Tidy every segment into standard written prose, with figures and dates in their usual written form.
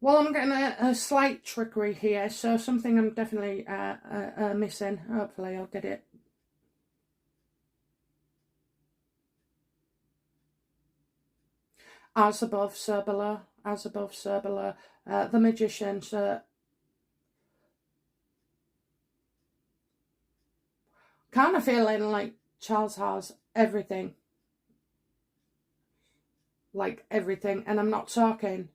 Well, I'm getting a slight trickery here, so something I'm definitely missing. Hopefully I'll get it. As above, so below. As above, so below. The Magician, so kind of feeling like Charles has everything. Like everything. And I'm not talking.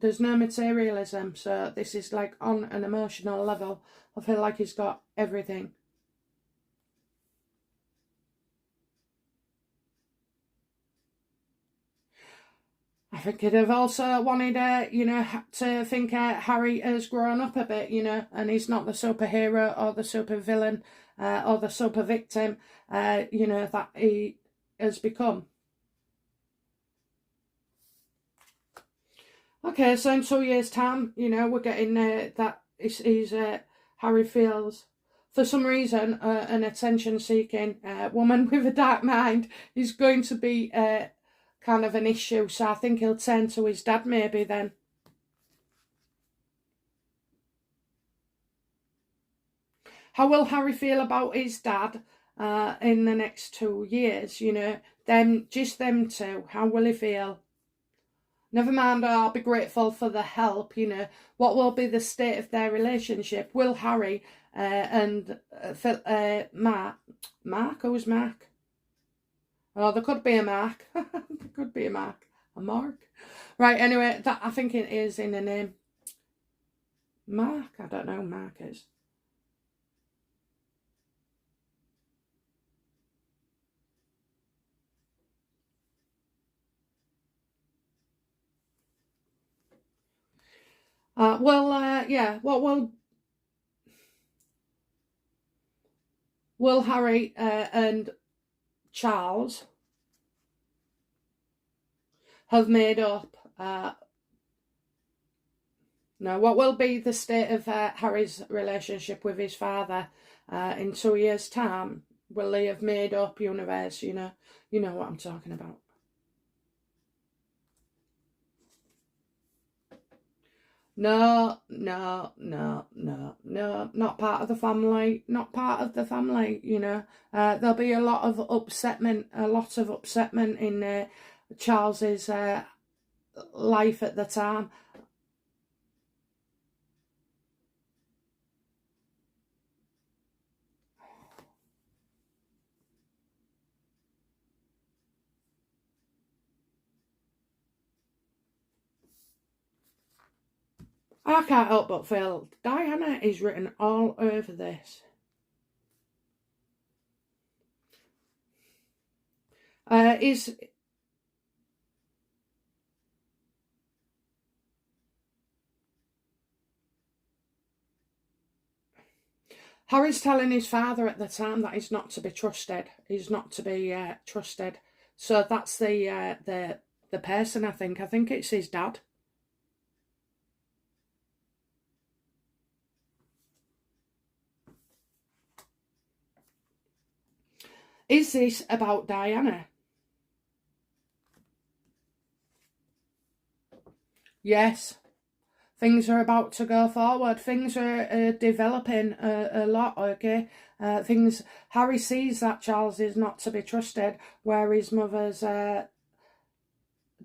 There's no materialism, so this is like on an emotional level. I feel like he's got everything. I think he'd have also wanted, to think Harry has grown up a bit, and he's not the superhero or the super villain or the super victim, that he has become. Okay, so in 2 years' time, we're getting that he's Harry feels, for some reason, an attention-seeking woman with a dark mind is going to be kind of an issue. So I think he'll turn to his dad maybe then. How will Harry feel about his dad in the next 2 years? Just them two. How will he feel? Never mind, I'll be grateful for the help, What will be the state of their relationship? Will Harry and Mark? Who's Mark? Oh, there could be a Mark. There could be a Mark. A Mark? Right, anyway, that I think it is in the name. Mark? I don't know who Mark is. Yeah, what will Harry and Charles have made up? No, what will be the state of Harry's relationship with his father in 2 years' time? Will they have made up universe? You know what I'm talking about. No, no, no, no, no, not part of the family, not part of the family, There'll be a lot of upsetment in Charles's life at the time. I can't help but feel Diana is written all over this. Is Harry's telling his father at the time that he's not to be trusted. He's not to be trusted. So that's the person. I think it's his dad. Is this about Diana? Yes. Things are about to go forward. Things are developing a lot, okay? Harry sees that Charles is not to be trusted, where his mother's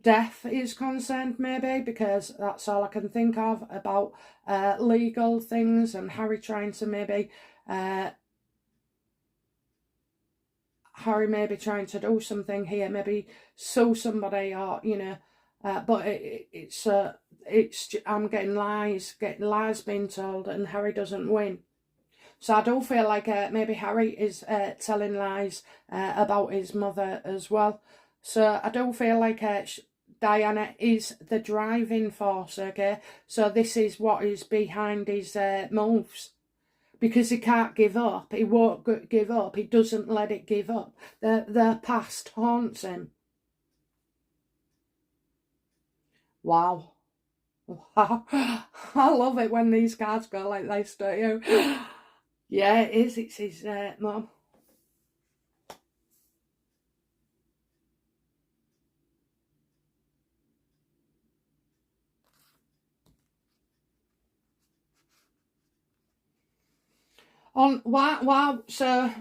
death is concerned, maybe, because that's all I can think of about legal things, and Harry trying to maybe Harry may be trying to do something here, maybe sue somebody, or but it's I'm getting lies being told, and Harry doesn't win. So I do feel like maybe Harry is telling lies about his mother as well. So I do feel like Diana is the driving force, okay? So this is what is behind his moves. Because he can't give up. He won't give up. He doesn't let it give up. The past haunts him. Wow. Wow. I love it when these cards go like this, don't you? Yeah, it is. It's his mum. On why so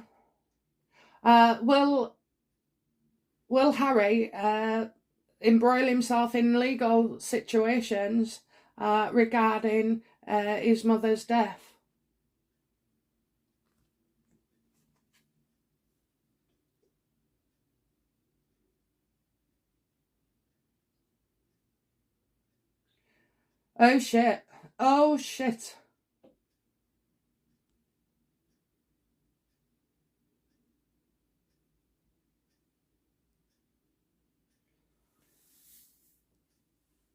will Harry embroil himself in legal situations regarding his mother's death? Oh shit. Oh shit.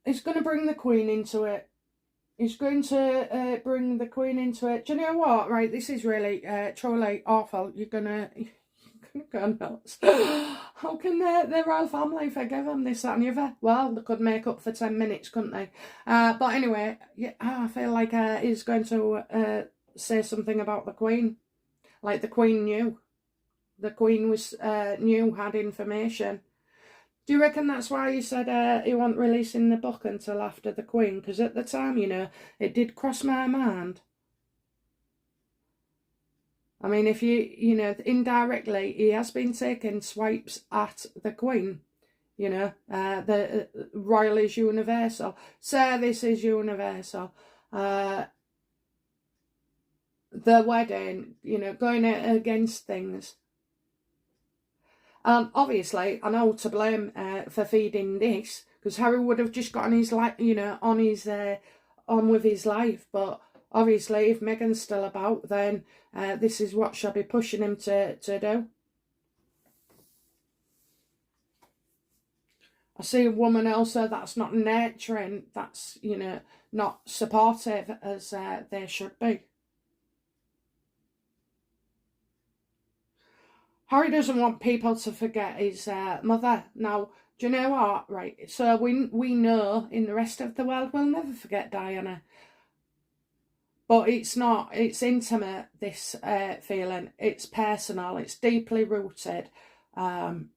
He's going to bring the Queen into it. He's going to bring the Queen into it. Do you know what? Right, this is really truly awful. You're gonna go nuts. How can the royal family forgive him this, that, and the other? Well, they could make up for 10 minutes, couldn't they? But anyway, yeah, I feel like he's going to say something about the Queen, like the Queen knew. The Queen was knew, had information. Do you reckon that's why he said he wasn't releasing the book until after the Queen? Because at the time, it did cross my mind. I mean, if indirectly, he has been taking swipes at the Queen. The royal is universal. Service is universal. The wedding, going against things. Obviously, I know to blame for feeding this, because Harry would have just gotten his on with his life. But obviously, if Meghan's still about, then this is what she'll be pushing him to do. I see a woman also that's not nurturing, that's not supportive as they should be. Harry doesn't want people to forget his mother. Now, do you know what? Right, so we know in the rest of the world we'll never forget Diana. But it's not, it's intimate, this feeling. It's personal, it's deeply rooted. Like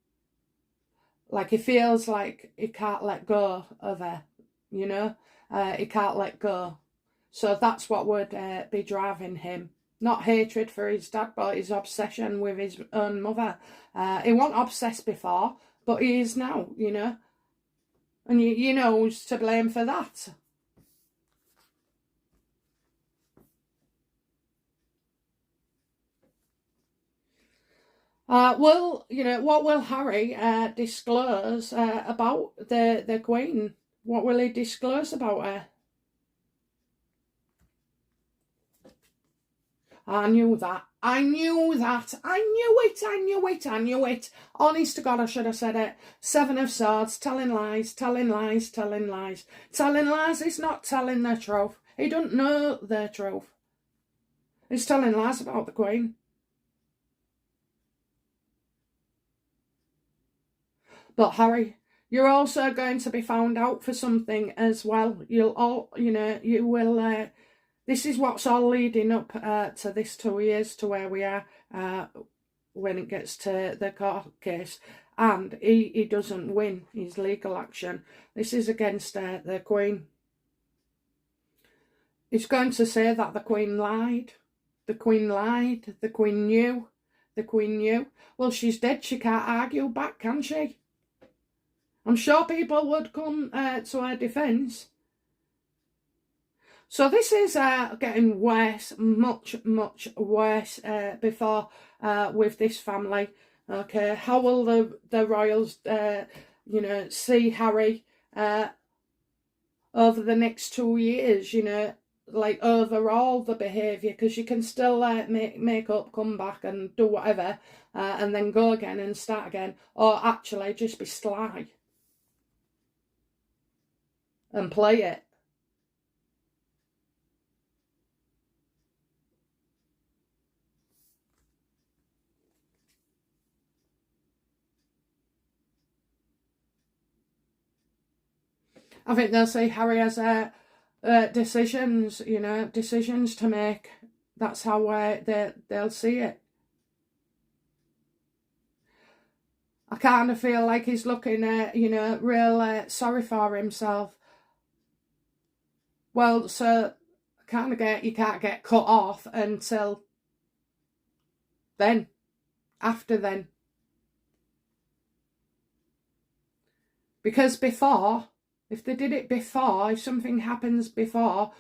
he feels like he can't let go of her, he can't let go. So that's what would be driving him. Not hatred for his dad, but his obsession with his own mother. He wasn't obsessed before, but he is now, And you know who's to blame for that? Well, what will Harry disclose about the Queen? What will he disclose about her? I knew that. I knew that. I knew it. I knew it. I knew it. Honest to God, I should have said it. Seven of Swords, telling lies, telling lies, telling lies. Telling lies is not telling the truth. He don't know the truth. He's telling lies about the Queen. But Harry, you're also going to be found out for something as well. You will. This is what's all leading up to this 2 years to where we are when it gets to the court case. And he doesn't win his legal action. This is against the Queen. He's going to say that the Queen lied. The Queen lied. The Queen knew. The Queen knew. Well, she's dead. She can't argue back, can she? I'm sure people would come to her defence. So this is getting worse, much, much worse before with this family. Okay, how will the royals, see Harry over the next 2 years? Like overall the behaviour, because you can still make up, come back and do whatever, and then go again and start again, or actually just be sly and play it. I think they'll say Harry has decisions, decisions to make. That's how they'll see it. I kind of feel like he's looking at, real sorry for himself. Well, so kind of you can't get cut off until then, after then. Because before, if they did it before, if something happens before,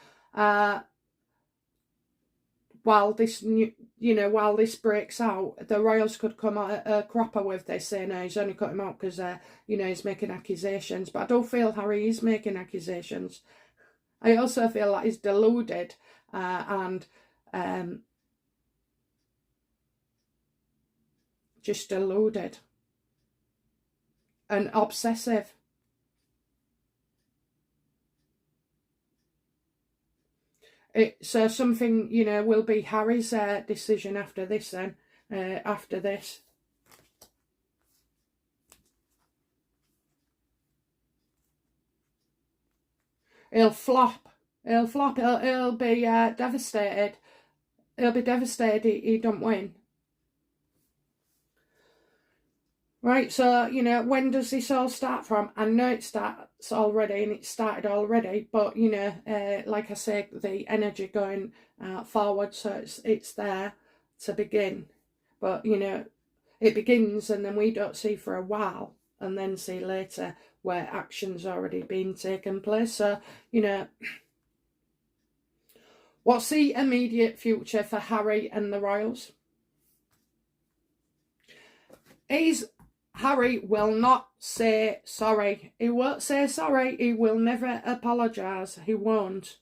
while this while this breaks out, the royals could come at a cropper with this, saying he's only cut him out because he's making accusations. But I don't feel Harry is making accusations. I also feel that he's deluded and just deluded and obsessive. So something, will be Harry's decision after this then, after this. He'll flop. He'll flop. He'll be devastated. He'll be devastated he don't win. Right, so, when does this all start from? I know it starts already, and it started already, but, like I say, the energy going forward, so it's there to begin. But, it begins, and then we don't see for a while, and then see later where action's already been taken place. So, what's the immediate future for Harry and the royals? Harry will not say sorry. He won't say sorry. He will never apologise. He won't.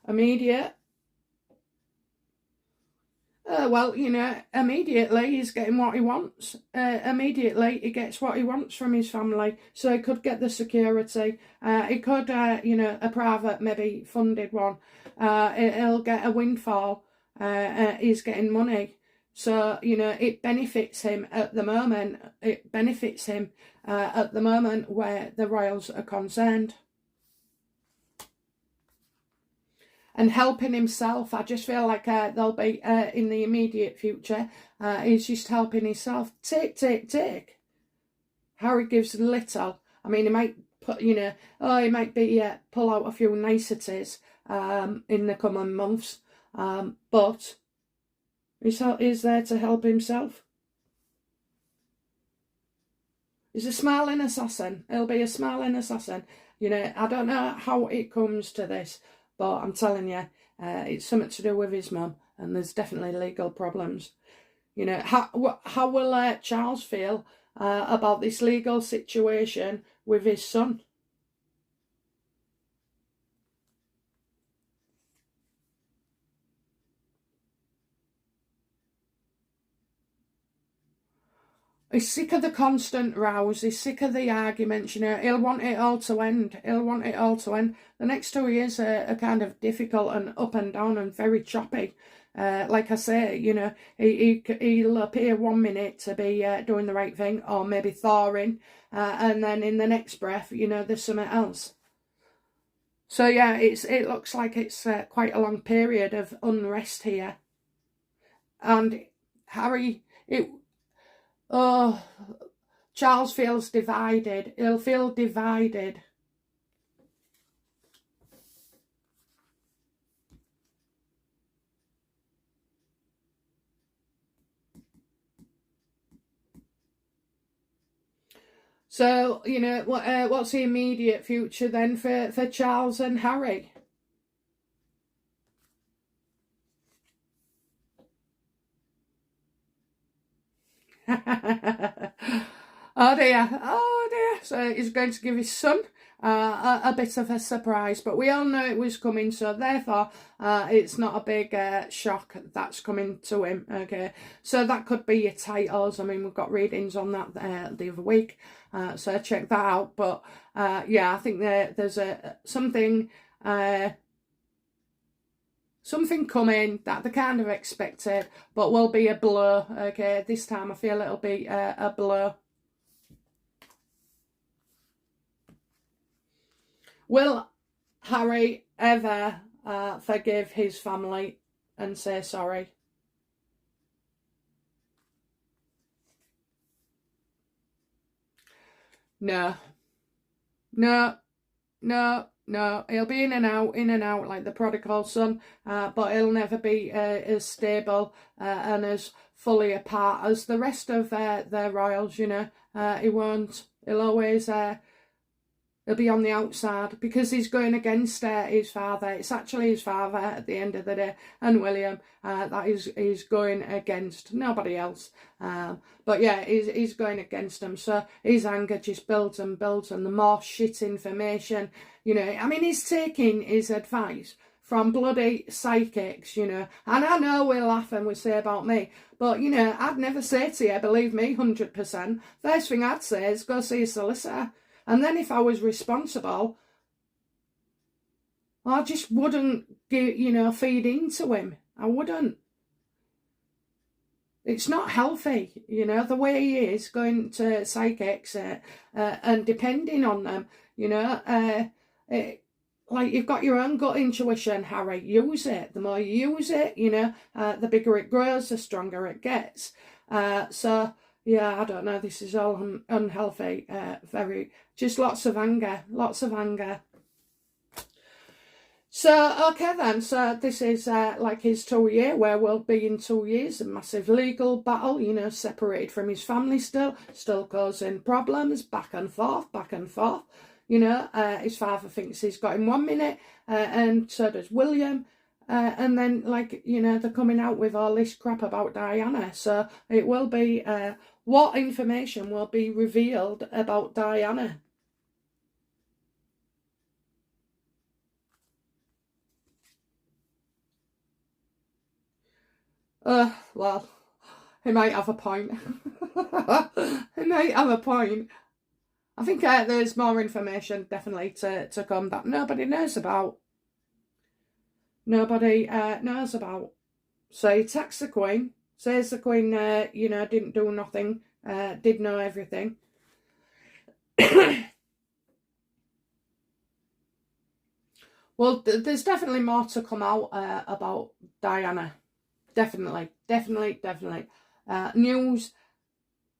Immediate. Well, immediately he's getting what he wants. Immediately he gets what he wants from his family. So he could get the security. He could, a private, maybe funded one. He'll get a windfall. He's getting money. So, it benefits him at the moment. It benefits him at the moment where the royals are concerned. And helping himself, I just feel like they'll be in the immediate future. He's just helping himself. Take. Harry gives little. I mean, he might put, he might be pull out a few niceties in the coming months, but he's there to help himself. He's a smiling assassin. He'll be a smiling assassin. I don't know how it comes to this, but I'm telling you, it's something to do with his mum, and there's definitely legal problems. How will Charles feel about this legal situation with his son? He's sick of the constant rows. He's sick of the arguments. He'll want it all to end. The next 2 years are kind of difficult and up and down and very choppy. Like I say, he'll appear 1 minute to be doing the right thing, or maybe thawing, and then in the next breath, there's something else. So yeah, it looks like it's quite a long period of unrest here. And Harry, Charles feels divided. He'll feel divided. So, what's the immediate future then for Charles and Harry? Oh dear. So he's going to give his son a bit of a surprise, but we all know it was coming, so therefore it's not a big shock that's coming to him. Okay, so that could be your titles. I mean, we've got readings on that the other week, so check that out. But yeah, I think there's something coming that they kind of expected, but will be a blow. Okay, this time I feel it'll be a blow. Will Harry ever forgive his family and say sorry? No. No, he'll be in and out like the prodigal son, but he'll never be as stable and as fully apart as the rest of their royals, you know. He won't. He'll always he'll be on the outside because he's going against his father. It's actually his father at the end of the day, and William, that he's going against, nobody else. But yeah, he's going against him. So his anger just builds and builds, and the more shit information, you know. I mean, he's taking his advice from bloody psychics, you know. And I know we laugh and we say about me, but, you know, I'd never say to you, believe me, 100%. First thing I'd say is go see a solicitor. And then if I was responsible, I just wouldn't, feed into him. I wouldn't. It's not healthy, you know, the way he is going to psychics and depending on them, you know. Like, you've got your own gut intuition, Harry. Use it. The more you use it, you know, the bigger it grows, the stronger it gets. So, yeah, I don't know. This is all unhealthy. Just lots of anger. Lots of anger. So, okay then. So, this is like his 2 year, where we'll be in 2 years. A massive legal battle, you know, separated from his family still causing problems, back and forth. You know, his father thinks he's got him 1 minute, and so does William. And then, like, you know, they're coming out with all this crap about Diana. So it will be, what information will be revealed about Diana? Well, he might have a point. He might have a point. I think there's more information definitely to come that nobody knows about. Nobody knows about. So he texts the Queen, says the Queen, you know, didn't do nothing, did know everything. Well, there's definitely more to come out about Diana. Definitely. News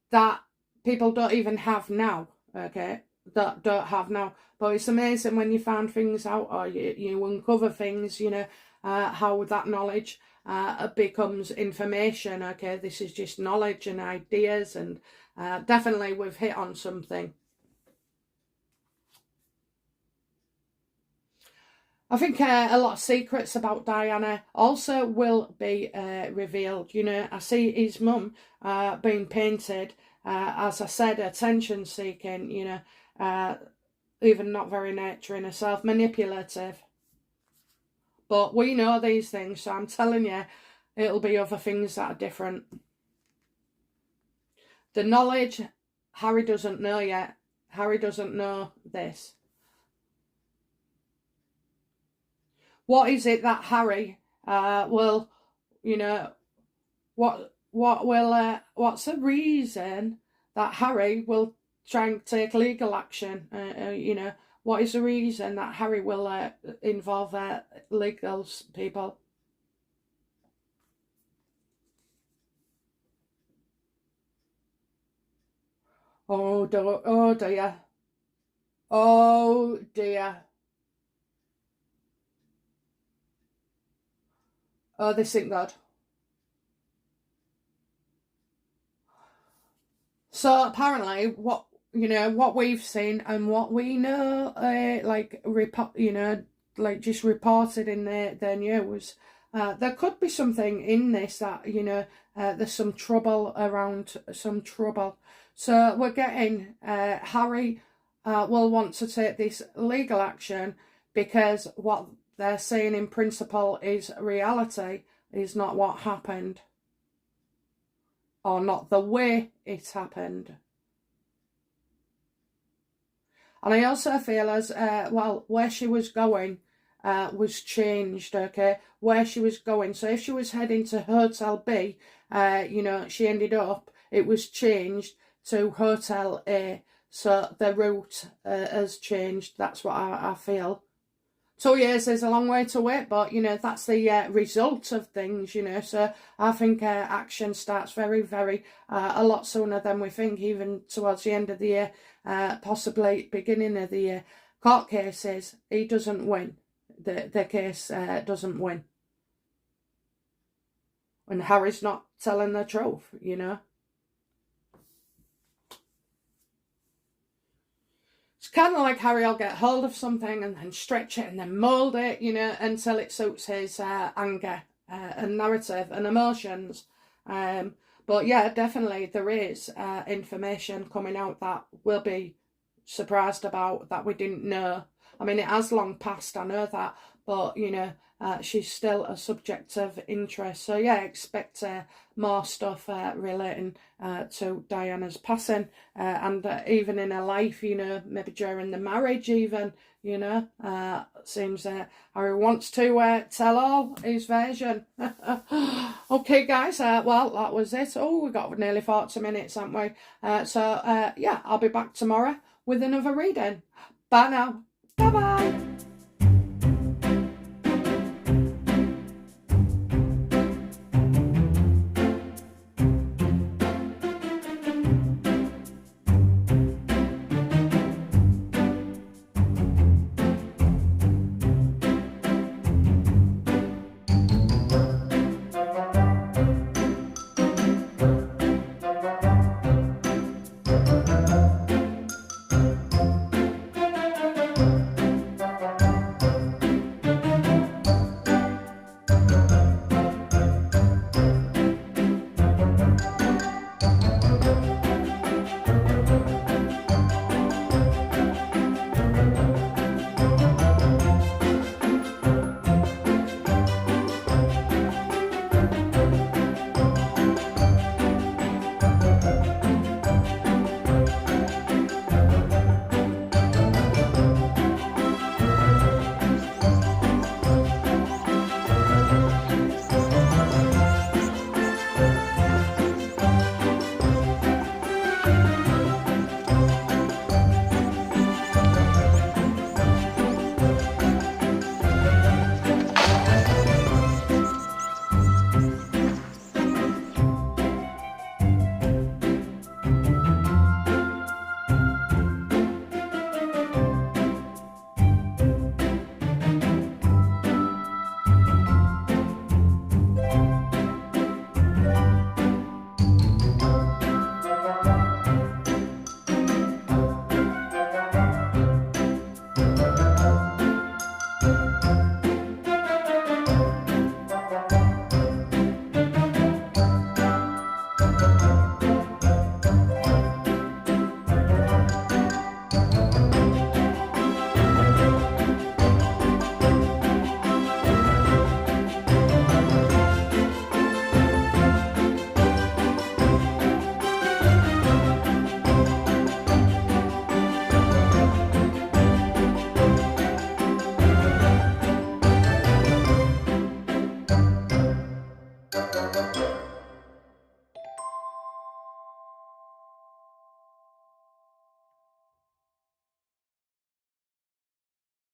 that people don't even have now, okay? That don't have now. But it's amazing when you find things out, or you uncover things, you know, how that knowledge becomes information, okay? This is just knowledge and ideas, and definitely we've hit on something. I think a lot of secrets about Diana also will be revealed. You know, I see his mum being painted, as I said, attention seeking, you know, even not very nurturing herself, manipulative. But we know these things, so I'm telling you, it'll be other things that are different. The knowledge, Harry doesn't know yet. Harry doesn't know this. What is it that Harry will, you know, what's the reason that Harry will try and take legal action? You know, what is the reason that Harry will involve legal people? Oh dear. Oh dear. Oh dear. Oh, this ain't good. So apparently, what we've seen and what we know, just reported in their news, there could be something in this that, you know, there's some trouble around, some trouble. So we're getting Harry will want to take this legal action because what they're saying in principle is reality, is not what happened, or not the way it happened. And I also feel as, where she was going was changed, okay? Where she was going. So if she was heading to Hotel B, you know, she ended up, it was changed to Hotel A. So the route has changed. That's what I feel. 2 years is a long way to wait, but, you know, that's the result of things, you know. So I think action starts very, very, a lot sooner than we think, even towards the end of the year, possibly beginning of the year. court cases, he doesn't win. The case doesn't win. And Harry's not telling the truth, you know. It's kind of like Harry will get hold of something and then stretch it and then mould it, you know, until it suits his anger and narrative and emotions. But yeah, definitely there is information coming out that we'll be surprised about, that we didn't know. I mean, it has long passed, I know that, but, you know, she's still a subject of interest. So yeah, expect more stuff relating to Diana's passing, and even in her life, you know, maybe during the marriage even, you know, seems Harry wants to tell all his version. Okay, guys, well, that was it. Oh, we got nearly 40 minutes, haven't we? So yeah, I'll be back tomorrow with another reading. Bye now. Bye-bye.